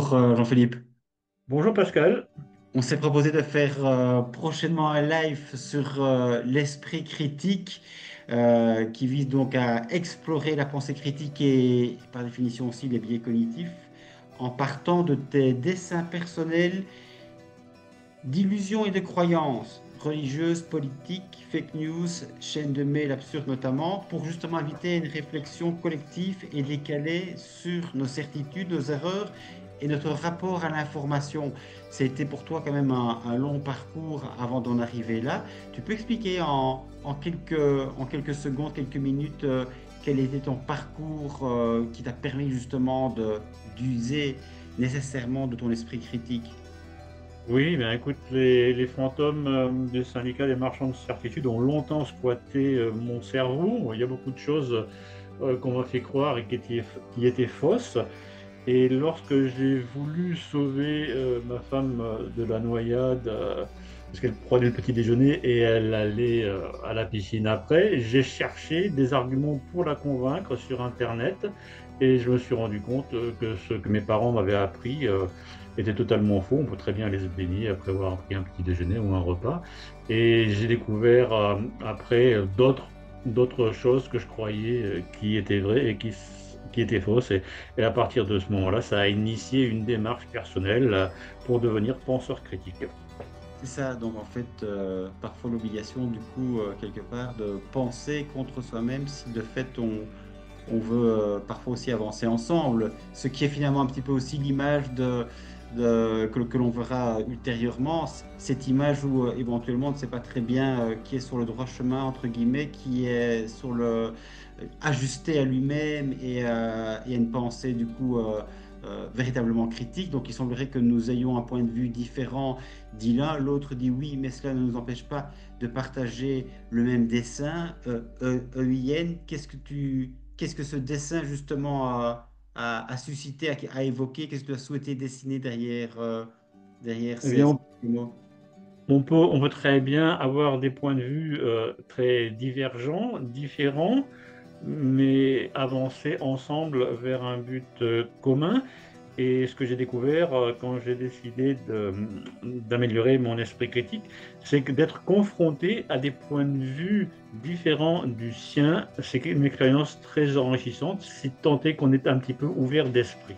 Bonjour Jean-Philippe. Bonjour Pascal. On s'est proposé de faire prochainement un live sur l'esprit critique qui vise donc à explorer la pensée critique et par définition aussi les biais cognitifs en partant de tes dessins personnels d'illusions et de croyances religieuses, politiques, fake news, chaînes de mails absurdes notamment, pour justement inviter une réflexion collective et décalée sur nos certitudes, nos erreurs et notre rapport à l'information. C'était pour toi quand même un long parcours avant d'en arriver là. Tu peux expliquer en quelques secondes, quelques minutes, quel était ton parcours qui t'a permis justement d'user nécessairement de ton esprit critique? Oui, bien écoute, les fantômes des syndicats des marchands de certitude ont longtemps squatté mon cerveau. Il y a beaucoup de choses qu'on m'a fait croire et qui étaient fausses. Et lorsque j'ai voulu sauver ma femme de la noyade, parce qu'elle prenait le petit déjeuner et elle allait à la piscine après, j'ai cherché des arguments pour la convaincre sur Internet et je me suis rendu compte que ce que mes parents m'avaient appris était totalement faux. On peut très bien aller se baigner après avoir pris un petit déjeuner ou un repas. Et j'ai découvert après d'autres choses que je croyais qui étaient vraies et qui étaient fausses. Et à partir de ce moment-là, ça a initié une démarche personnelle pour devenir penseur critique. C'est ça, donc en fait, parfois l'obligation, du coup, quelque part, de penser contre soi-même si de fait on veut parfois aussi avancer ensemble, ce qui est finalement un petit peu aussi l'image que l'on verra ultérieurement, cette image où éventuellement on ne sait pas très bien qui est sur le droit chemin, entre guillemets, qui est sur ajusté à lui-même et à une pensée du coup véritablement critique. Donc il semblerait que nous ayons un point de vue différent, dit l'un, l'autre dit oui, mais cela ne nous empêche pas de partager le même dessin, EIN. Qu'est-ce que ce dessin justement a suscité, a évoqué, qu'est-ce que tu as souhaité dessiner derrière Eh bien, ces mots? on peut très bien avoir des points de vue très divergents, différents, mais avancer ensemble vers un but commun. Et ce que j'ai découvert quand j'ai décidé d'améliorer mon esprit critique, c'est que d'être confronté à des points de vue différents du sien, c'est une expérience très enrichissante, si tant est qu'on est un petit peu ouvert d'esprit.